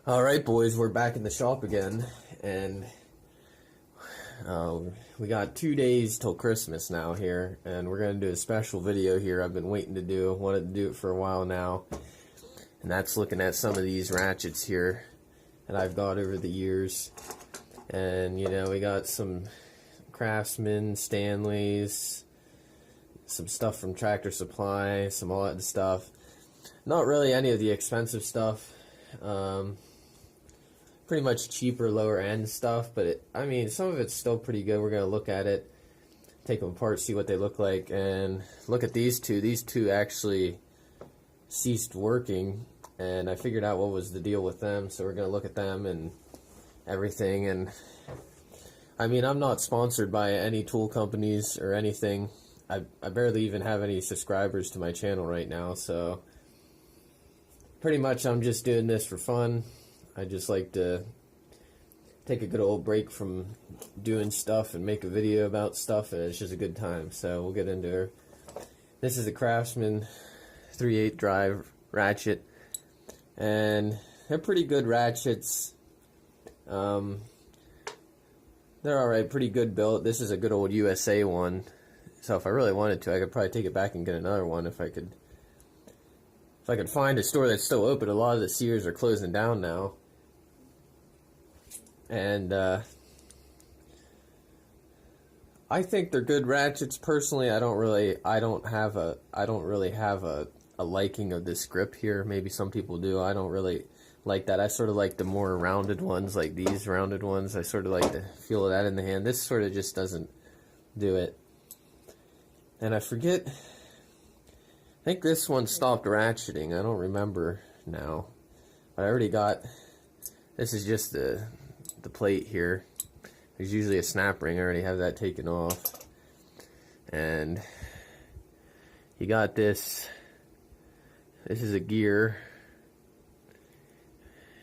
Alright boys, we're back in the shop again, and we got 2 days till Christmas now here, and we're going to do a special video here I've been waiting to do. Wanted to do it for a while now, and that's looking at some of these ratchets here that I've got over the years. And you know, we got some Craftsman, Stanleys, some stuff from Tractor Supply, some all that stuff. Not really any of the expensive stuff. Pretty much cheaper, lower end stuff, but I mean, some of it's still pretty good. We're going to look at it, take them apart, see what they look like, and look at these two. These two actually ceased working, and I figured out what was the deal with them, so we're going to look at them and everything. And I mean, I'm not sponsored by any tool companies or anything. I barely even have any subscribers to my channel right now, so pretty much I'm just doing this for fun. I just like to take a good old break from doing stuff and make a video about stuff, and it's just a good time. So we'll get into it. This is a Craftsman 3/8 drive ratchet, and they're pretty good ratchets. They're alright, pretty good built. This is a good old USA one, so if I really wanted to, I could probably take it back and get another one if I could find a store that's still open. A lot of the Sears are closing down now. And I think they're good ratchets. Personally, I don't really have a liking of this grip here. Maybe some people do. I don't really like that. I sort of like the more rounded ones, like these rounded ones. I sort of like to feel that in the hand. This sort of just doesn't do it. And I forget, I think this one stopped ratcheting. I don't remember now. But I already got, this is just the plate here. There's usually a snap ring. I already have that taken off. And you got this. This is a gear,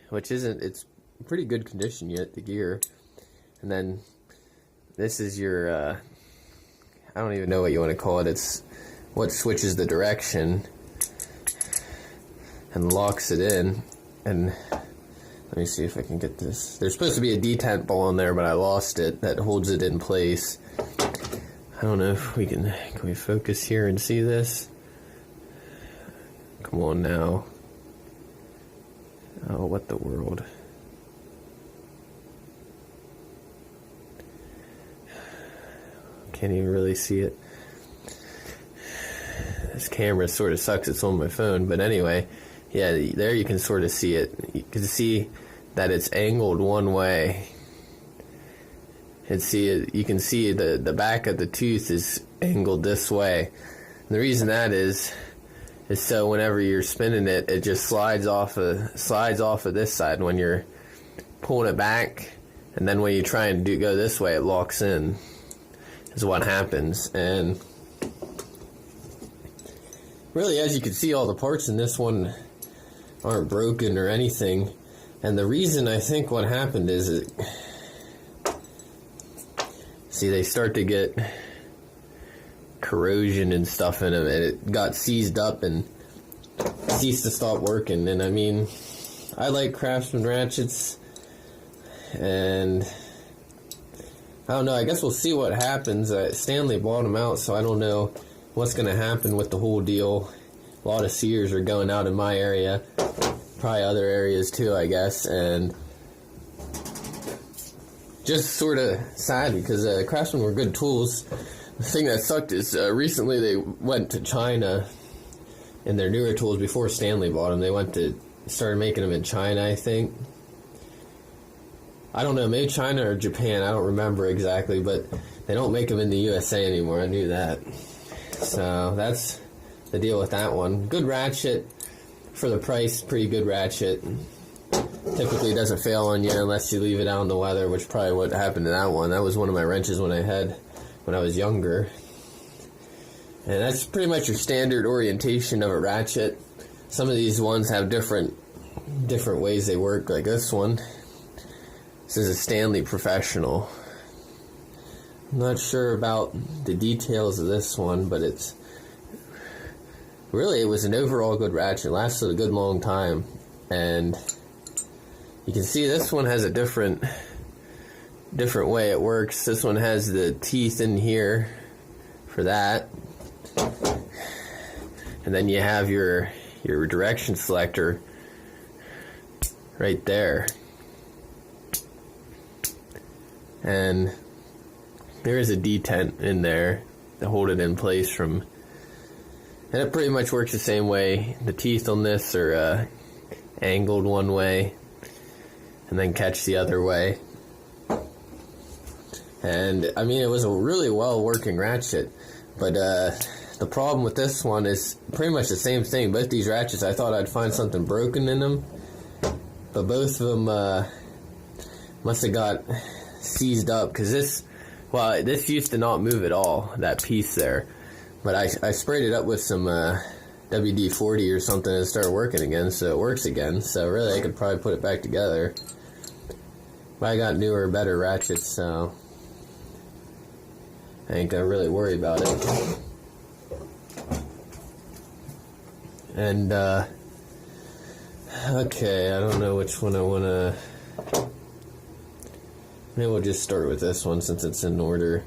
which isn't, it's pretty good condition yet, the gear. And then this is your, I don't even know what you want to call it. It's what switches the direction and locks it in. And let me see if I can get this. There's supposed to be a detent ball in there, but I lost it. That holds it in place. I don't know if we can we focus here and see this? Come on now. Oh, what the world. Can't even really see it. This camera sort of sucks. It's on my phone, but anyway, yeah, there you can sort of see it. You can see that it's angled one way. And you can see the back of the tooth is angled this way. And the reason that is so whenever you're spinning it, it just slides off of this side when you're pulling it back, and then when you try and go this way, it locks in. Is what happens. And really, as you can see, all the parts in this one aren't broken or anything. And the reason I think what happened is see, they start to get corrosion and stuff in them, and it got seized up and ceased to stop working. And I mean, I like Craftsman ratchets, and I don't know, I guess we'll see what happens. Stanley bought them out, so I don't know what's going to happen with the whole deal. A lot of Sears are going out in my area, probably other areas too, I guess, and just sort of sad because Craftsman were good tools. The thing that sucked is recently they went to China in their newer tools. Before Stanley bought them, started making them in China, I think. I don't know, maybe China or Japan, I don't remember exactly, but they don't make them in the USA anymore. I knew that. So that's the deal with that one. Good ratchet for the price, pretty good ratchet. Typically doesn't fail on you unless you leave it out in the weather, which probably what happened to that one. That was one of my wrenches when I was younger. And that's pretty much your standard orientation of a ratchet. Some of these ones have different ways they work, like this one. This is a Stanley Professional. I'm not sure about the details of this one, but it was an overall good ratchet. It lasted a good long time, and You can see this one has a different way it works. This one has the teeth in here for that, and then you have your direction selector right there, and there is a detent in there to hold it in place from, and it pretty much works the same way. The teeth on this are angled one way and then catch the other way. And I mean, it was a really well working ratchet, but the problem with this one is pretty much the same thing. Both these ratchets, I thought I'd find something broken in them, but both of them must have got seized up, because this used to not move at all, that piece there, but I sprayed it up with some WD-40 or something and it started working again, so it works again. So really I could probably put it back together, but I got newer, better ratchets, so I ain't gonna really worry about it. And okay, I don't know which one I wanna. Maybe we'll just start with this one since it's in order.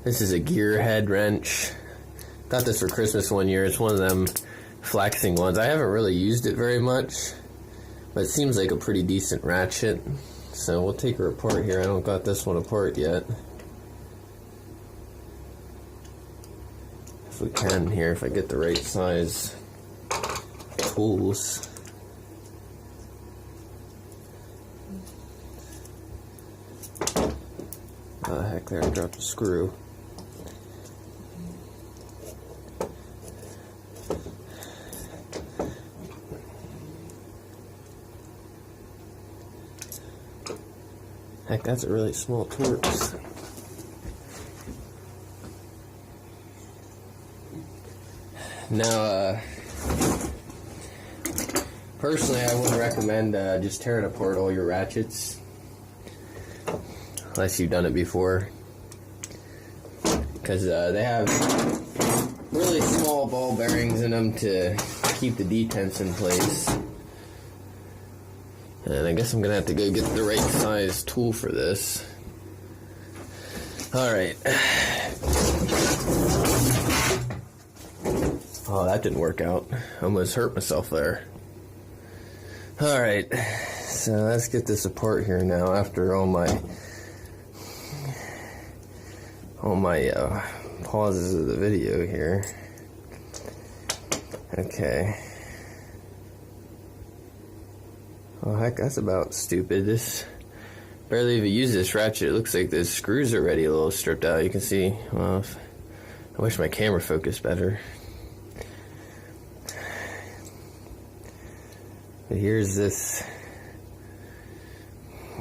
This is a gear head wrench. Got this for Christmas one year. It's one of them flexing ones. I haven't really used it very much, but it seems like a pretty decent ratchet. So we'll take her apart here. I don't got this one apart yet. If we can here, if I get the right size tools. Oh heck, there, I dropped a screw. Heck, that's a really small Torx. Now, personally, I wouldn't recommend just tearing apart all your ratchets, unless you've done it before, because they have really small ball bearings in them to keep the detents in place. And I guess I'm gonna have to go get the right size tool for this. Alright. Oh, that didn't work out. I almost hurt myself there. Alright, so let's get this apart here now after all my pauses of the video here. Okay. Oh heck, that's about stupid. This barely even used this ratchet. It looks like the screws are already a little stripped out. You can see. Well, I wish my camera focused better. But here's this.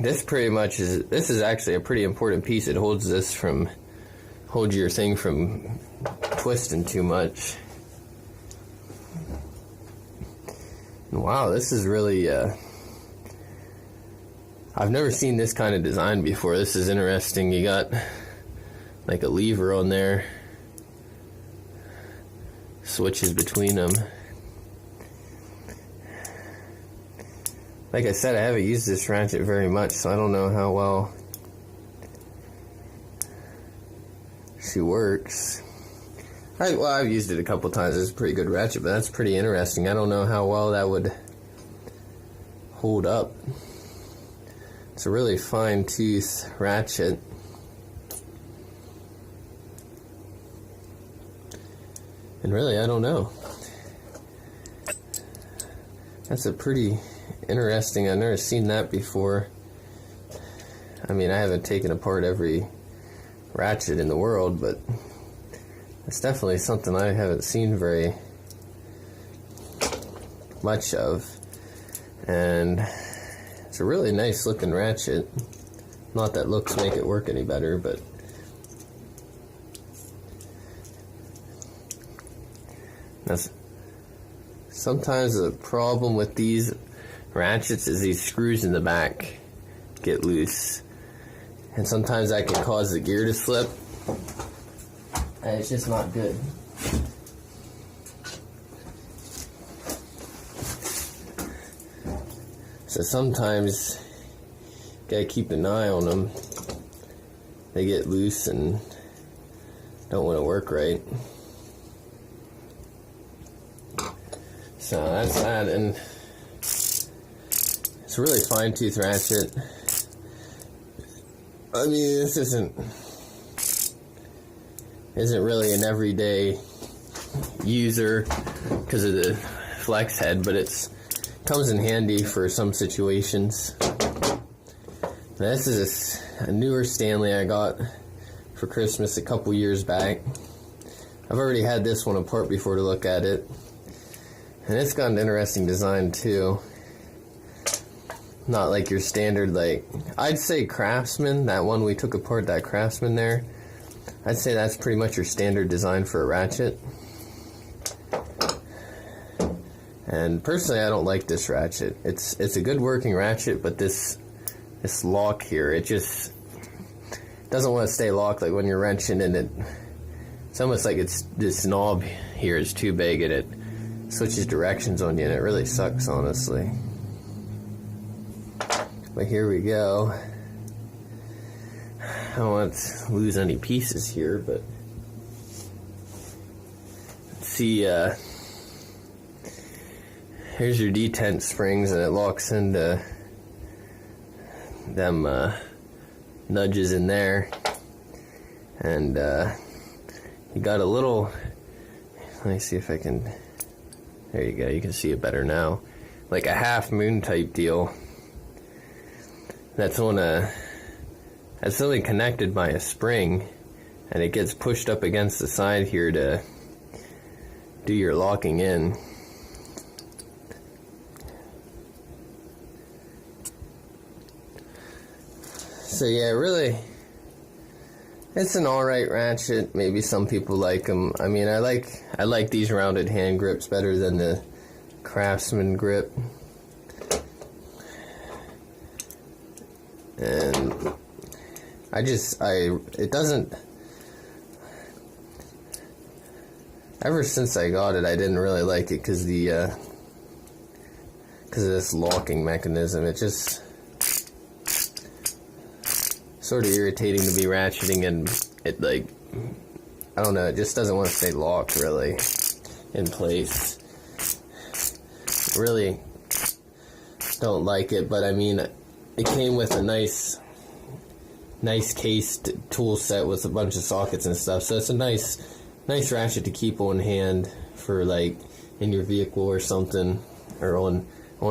This pretty much is. This is actually a pretty important piece. It holds your thing from twisting too much. And wow, this is really. I've never seen this kind of design before. This is interesting. You got like a lever on there, switches between them. Like I said, I haven't used this ratchet very much, so I don't know how well she works. I've used it a couple times. It's a pretty good ratchet, but that's pretty interesting. I don't know how well that would hold up. It's a really fine tooth ratchet. And really, I don't know. That's a pretty interesting. I've never seen that before. I mean, I haven't taken apart every ratchet in the world, but it's definitely something I haven't seen very much of. And it's a really nice looking ratchet. Not that looks make it work any better, but that's sometimes the problem with these ratchets is these screws in the back get loose, and sometimes that can cause the gear to slip, and it's just not good. So sometimes gotta keep an eye on them. They get loose and don't want to work right. So that's that, and it's a really fine tooth ratchet. I mean, this isn't really an everyday user because of the flex head, but it comes in handy for some situations. Now, this is a newer Stanley I got for Christmas a couple years back. I've already had this one apart before to look at it, and it's got an interesting design too. Not like your standard, like, I'd say Craftsman, that one we took apart, that Craftsman there, I'd say that's pretty much your standard design for a ratchet. And personally, I don't like this ratchet. It's a good working ratchet, but this lock here, it just doesn't want to stay locked. Like when you're wrenching, and it's almost like this knob here is too big, and it switches directions on you, and it really sucks, honestly. But here we go. I don't want to lose any pieces here, but let's see. Here's your detent springs, and it locks into them nudges in there, and you got a little, let me see if I can, there you go, you can see it better now, like a half moon type deal. That's only connected by a spring, and it gets pushed up against the side here to do your locking in. So yeah, really, it's an alright ratchet. Maybe some people like them. I mean, I like these rounded hand grips better than the Craftsman grip. And it doesn't, ever since I got it, I didn't really like it because of this locking mechanism. It just sort of irritating to be ratcheting, and it, like, I don't know, it just doesn't want to stay locked really in place. Really don't like it, but I mean, it came with a nice cased tool set with a bunch of sockets and stuff, so it's a nice ratchet to keep on hand for, like, in your vehicle or something, or on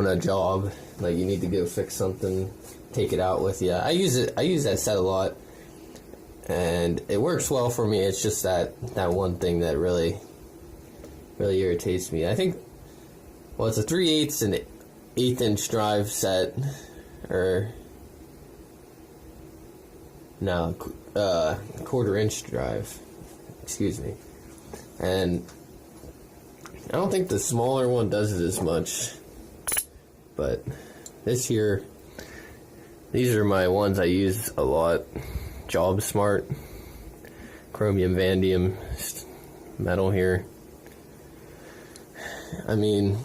a job, like you need to go fix something, take it out with you. I use that set a lot, and it works well for me. It's just that one thing that really irritates me. I think, well, it's a 3/8 and 1/8 inch drive set, or no, 1/4 inch drive, excuse me. And I don't think the smaller one does it as much, but this here, these are my ones I use a lot. Job Smart, chromium vanadium metal here. I mean,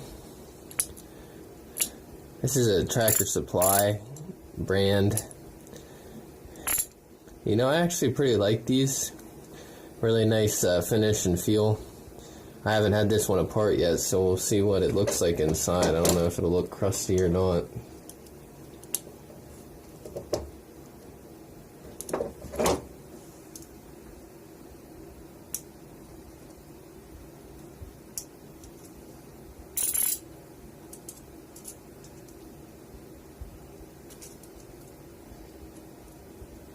this is a Tractor Supply brand. You know, I actually pretty like these. Really nice finish and feel. I haven't had this one apart yet, so we'll see what it looks like inside. I don't know if it'll look crusty or not.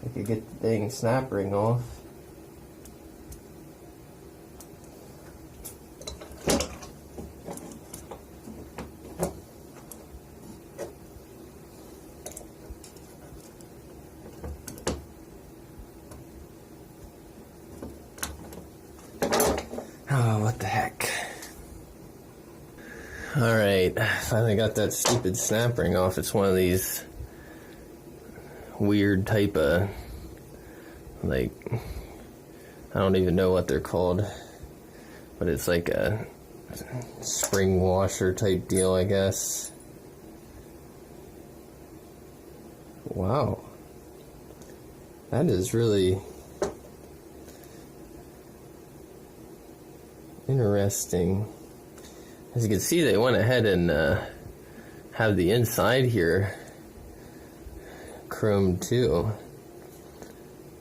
I could get the dang snap ring off. Oh, what the heck. Alright, finally got that stupid snap ring off. It's one of these weird type of, like, I don't even know what they're called, but it's like a spring washer type deal, I guess. Wow. That is really interesting. As you can see, they went ahead and have the inside here chrome too,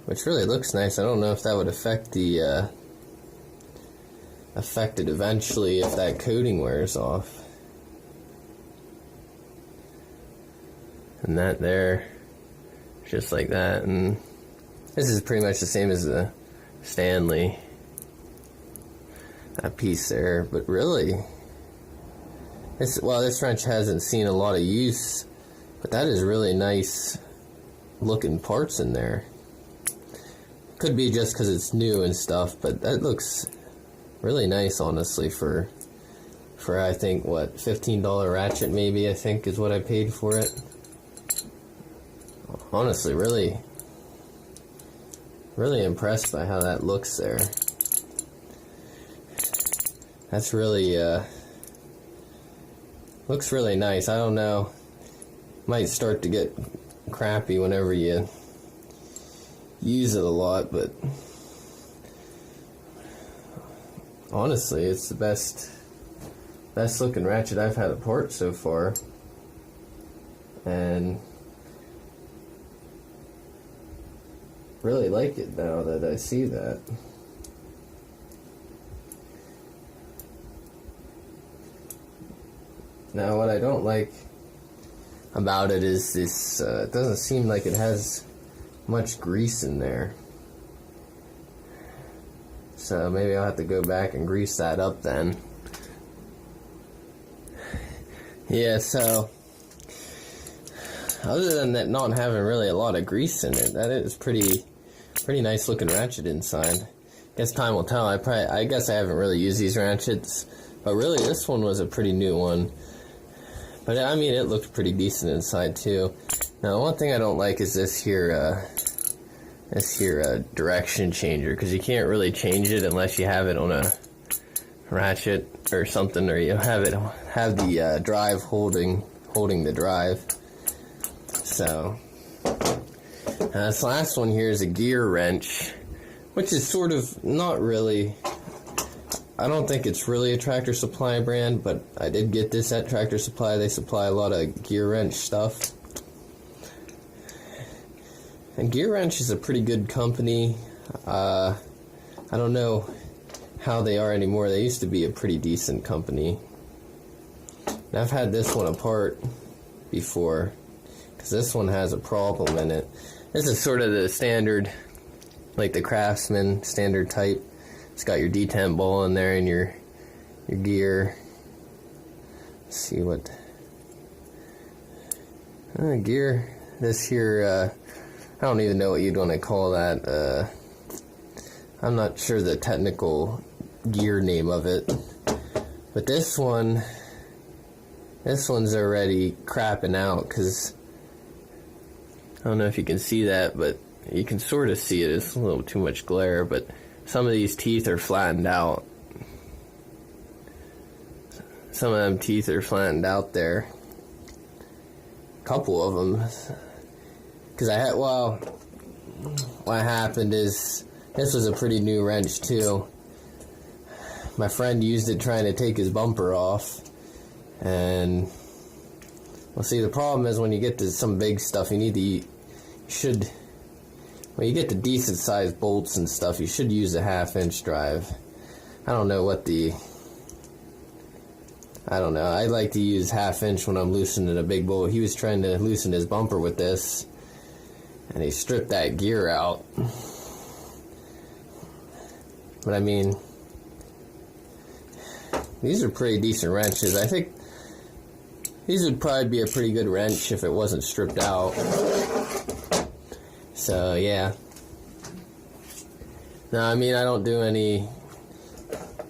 which really looks nice. I don't know if that would affect the affect it eventually if that coating wears off. And that there, just like that. And this is pretty much the same as the Stanley, that piece there. But really, this wrench hasn't seen a lot of use, but that is really nice looking parts in there. Could be just because it's new and stuff, but that looks really nice, honestly, for I think what, $15 ratchet maybe, I think is what I paid for it. Honestly, really impressed by how that looks there. That's really looks really nice. I don't know, might start to get crappy whenever you use it a lot, but honestly, it's the best looking ratchet I've had apart so far. And really like it now that I see that. Now, what I don't like about it is this, it doesn't seem like it has much grease in there. So maybe I'll have to go back and grease that up then. Yeah, so other than that not having really a lot of grease in it, that is pretty nice looking ratchet inside. Guess time will tell. I guess I haven't really used these ratchets, but really this one was a pretty new one. But I mean, it looked pretty decent inside too. Now, the one thing I don't like is this here direction changer, because you can't really change it unless you have it on a ratchet or something, or you have the drive holding the drive. So this last one here is a gear wrench, which is sort of not really. I don't think it's really a Tractor Supply brand, but I did get this at Tractor Supply. They supply a lot of gear wrench stuff. And Gear Wrench is a pretty good company. I don't know how they are anymore. They used to be a pretty decent company. And I've had this one apart before, because this one has a problem in it. This is sort of the standard, like the Craftsman standard type. It's got your detent ball in there and your gear. Let's see what gear. This here, I don't even know what you'd want to call that. I'm not sure the technical gear name of it. But this one's already crapping out, because I don't know if you can see that, but you can sort of see it. It's a little too much glare, but some of these teeth are flattened out. Some of them teeth are flattened out there. A couple of them. Because what happened is, this was a pretty new wrench too. My friend used it trying to take his bumper off, and well, see, the problem is when you get to some big stuff, when you get to decent sized bolts and stuff, you should use a 1/2-inch drive. I don't know. I like to use 1/2-inch when I'm loosening a big bolt. He was trying to loosen his bumper with this, and he stripped that gear out. But I mean, these are pretty decent wrenches. I think these would probably be a pretty good wrench if it wasn't stripped out. So yeah. No, I mean, I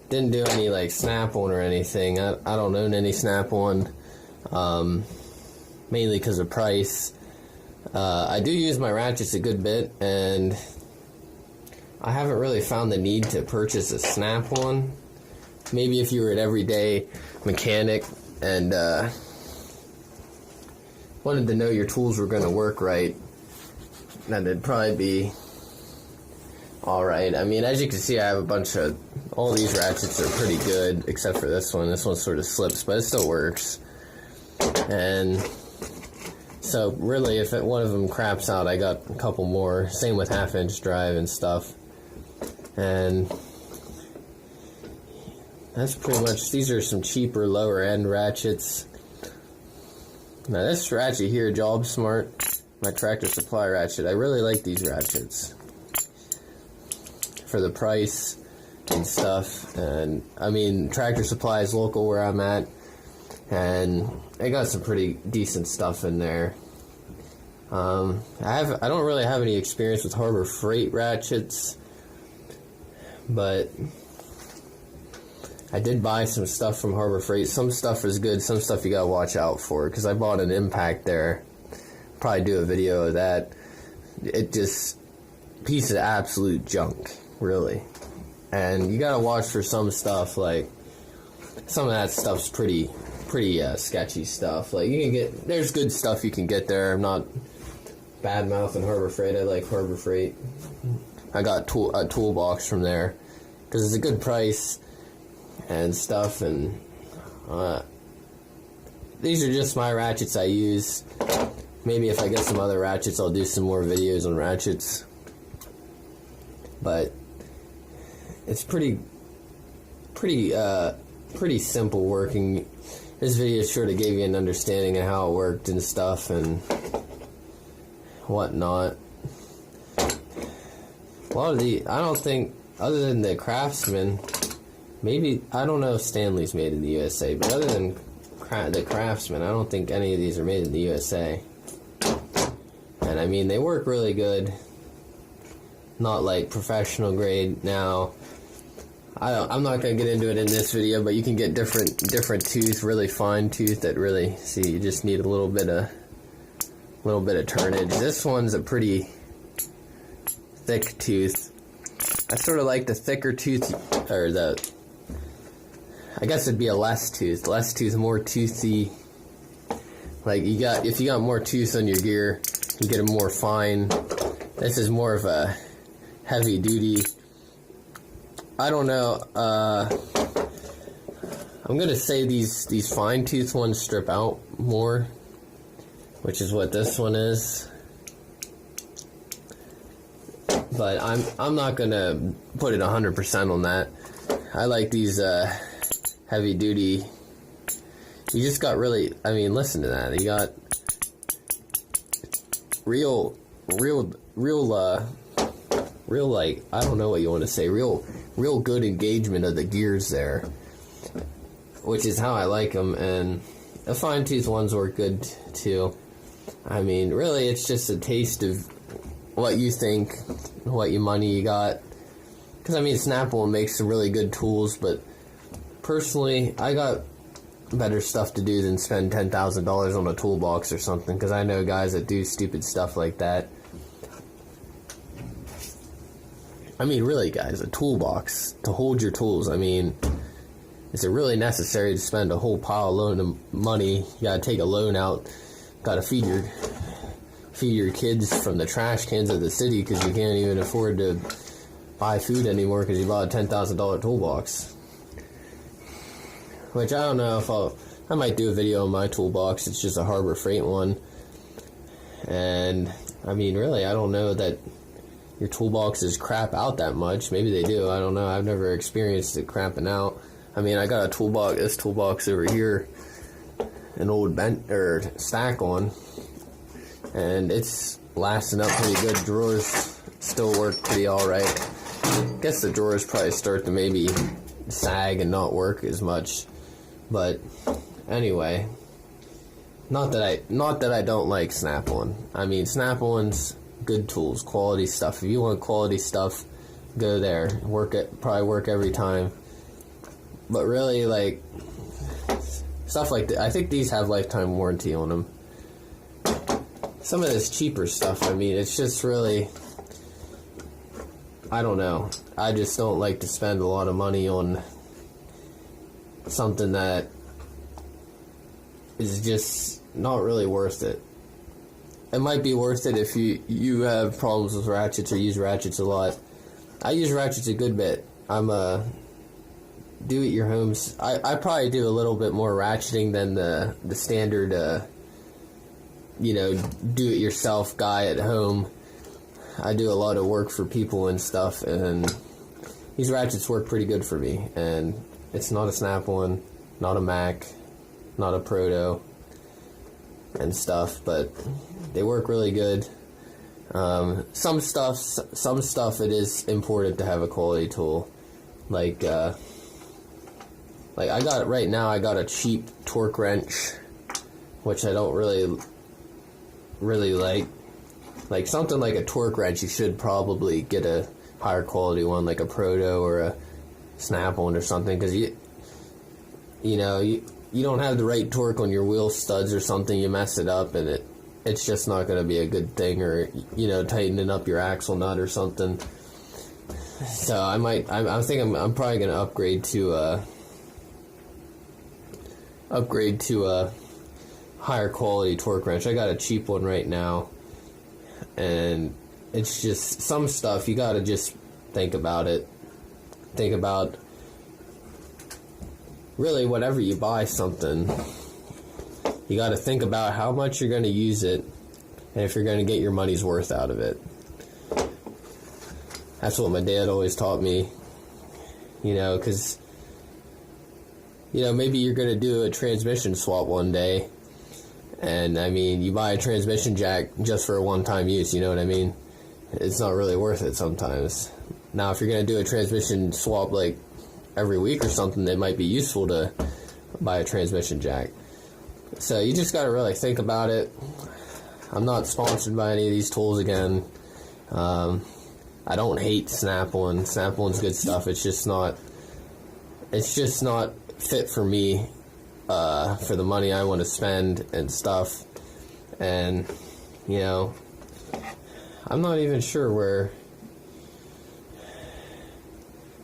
didn't do any like Snap-on or anything. I don't own any Snap-on, mainly because of price. I do use my ratchets a good bit, and I haven't really found the need to purchase a Snap-on. Maybe if you were an everyday mechanic and wanted to know your tools were going to work right, then it'd probably be alright. I mean, as you can see, I have a bunch of, all these ratchets are pretty good, except for this one. This one sort of slips, but it still works. And so, really, if one of them craps out, I got a couple more. Same with half-inch drive and stuff. And that's pretty much, these are some cheaper, lower-end ratchets. Now, this ratchet here, Job Smart, my Tractor Supply ratchet, I really like these ratchets for the price and stuff. And I mean, Tractor Supply is local where I'm at, and I got some pretty decent stuff in there. I don't really have any experience with Harbor Freight ratchets, but I did buy some stuff from Harbor Freight. Some stuff is good, some stuff you gotta watch out for, because I bought an Impact there. Probably do a video of that. It just, piece of absolute junk, really. And you gotta watch for some stuff, like, some of that stuff's pretty sketchy stuff. Like, you can get, there's good stuff you can get there. I'm not bad-mouthing Harbor Freight. I like Harbor Freight. I got a toolbox from there, because it's a good price and stuff. And these are just my ratchets I use. Maybe if I get some other ratchets, I'll do some more videos on ratchets. But it's pretty simple working. This video sort of gave you an understanding of how it worked and stuff and whatnot. A lot of the, I don't think, other than the Craftsman, maybe, I don't know if Stanley's made in the USA, but other than the Craftsman, I don't think any of these are made in the USA. And I mean, they work really good. Not like professional grade. Now, I'm not going to get into it in this video, but you can get different tooth, really fine tooth that really, see, you just need a little bit of turnage. This one's a pretty thick tooth. I sort of like the thicker tooth, or I guess it'd be a less tooth, more toothy. Like, if you got more tooth on your gear, you get a more fine. This is more of a heavy duty. I don't know, I'm gonna say these fine tooth ones strip out more, which is what this one is. But I'm not gonna put it 100% on that. I like these heavy duty. You just got really, I mean, listen to that. You got real like, I don't know what you want to say, real good engagement of the gears there, which is how I like them. And the fine tooth ones work good too. I mean, really, it's just a taste of what you think, what money you got. Because I mean, Snap-on makes some really good tools, but personally, I got better stuff to do than spend $10,000 on a toolbox or something, because I know guys that do stupid stuff like that. I mean, really, guys, a toolbox to hold your tools. I mean, is it really necessary to spend a whole pile of money? You gotta take a loan out, gotta feed your kids from the trash cans of the city because you can't even afford to buy food anymore because you bought a $10,000 toolbox. Which I don't know if I might do a video on my toolbox. It's just a Harbor Freight one. And, I mean, really, I don't know that your toolboxes crap out that much. Maybe they do. I don't know. I've never experienced it crapping out. I mean, I got a toolbox, this toolbox over here, an old stack on, and it's lasting up pretty good. Drawers still work pretty alright. I guess the drawers probably start to maybe sag and not work as much. But anyway, not that I don't like Snap-on. I mean, Snap-on's good tools, quality stuff. If you want quality stuff, go there. Probably work every time. But really, like, stuff like that, I think these have lifetime warranty on them. Some of this cheaper stuff, I mean, it's just really, I don't know. I just don't like to spend a lot of money on something that is just not really worth it. it might be worth it if you have problems with ratchets or use ratchets a lot. I use ratchets a good bit. I'm a do-it-your-homes. I probably do a little bit more ratcheting than the standard, do-it-yourself guy at home. I do a lot of work for people and stuff, and these ratchets work pretty good for me. And it's not a Snap-on, not a Mac, not a Proto, and stuff, but they work really good. Some stuff it is important to have a quality tool. Like I got a cheap torque wrench, which I don't really like. Like something like a torque wrench, you should probably get a higher quality one, like a Proto or a Snap-on or something, because you don't have the right torque on your wheel studs or something, you mess it up and it's just not going to be a good thing, or tightening up your axle nut or something. So I'm probably going to upgrade to a higher quality torque wrench. I got a cheap one right now, and it's just some stuff you got to just think about it. Think about really whenever you buy something, you got to think about how much you're going to use it and if you're going to get your money's worth out of it. That's what my dad always taught me, because maybe you're going to do a transmission swap one day, and you buy a transmission jack just for a one-time use, you know what I mean? It's not really worth it sometimes. Now, if you're going to do a transmission swap like every week or something, it might be useful to buy a transmission jack. So you just got to really think about it. I'm not sponsored by any of these tools again. I don't hate Snap-on. Snap-on's good stuff. It's just not fit for me, for the money I want to spend and stuff. And, I'm not even sure where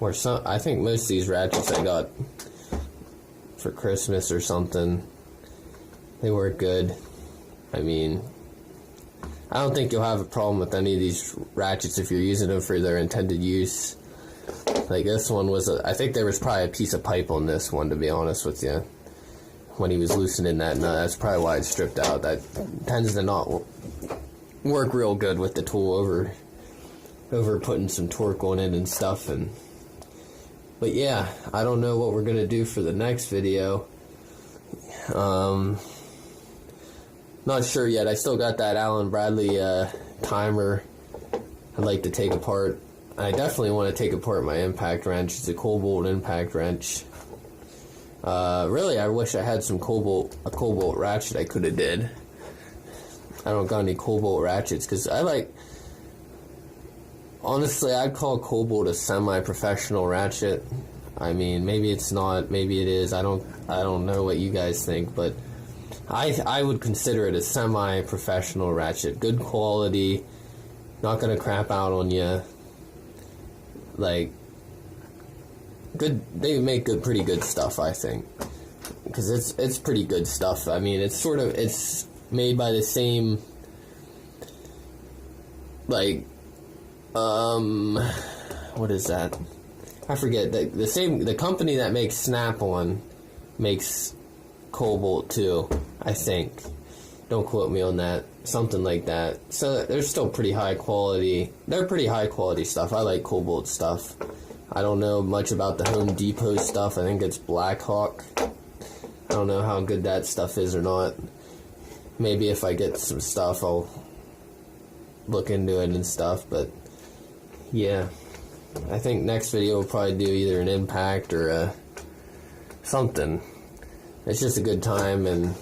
I think most of these ratchets I got for Christmas or something, they work good. I don't think you'll have a problem with any of these ratchets if you're using them for their intended use. Like this one I think there was probably a piece of pipe on this one, to be honest with you, when he was loosening that nut. That's probably why it's stripped out. That tends to not work real good with the tool over putting some torque on it and stuff. But yeah, I don't know what we're gonna do for the next video. Not sure yet. I still got that Allen Bradley timer I'd like to take apart. I definitely want to take apart my impact wrench. It's a Cobalt impact wrench. Really, I wish I had a Cobalt ratchet I could have did. I don't got any Cobalt ratchets, because honestly, I'd call Cobalt a semi-professional ratchet. Maybe it's not, maybe it is. I don't know what you guys think, but I would consider it a semi-professional ratchet. Good quality, not gonna crap out on you. They make pretty good stuff, I think, because it's pretty good stuff. It's made by the same, what is that? I forget. The company that makes Snap-on makes Cobalt too, I think. Don't quote me on that. Something like that. So they're still pretty high quality. They're pretty high quality stuff. I like Cobalt stuff. I don't know much about the Home Depot stuff. I think it's Blackhawk. I don't know how good that stuff is or not. Maybe if I get some stuff, I'll look into it and stuff. But yeah, I think next video we'll probably do either an impact or something. It's just a good time, and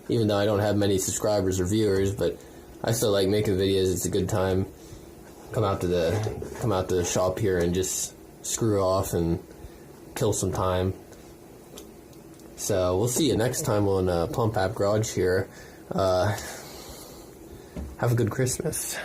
even though I don't have many subscribers or viewers, but I still like making videos. It's a good time. Come out to the shop here and just screw off and kill some time. So we'll see you next time on Plump App Garage here. Have a good Christmas.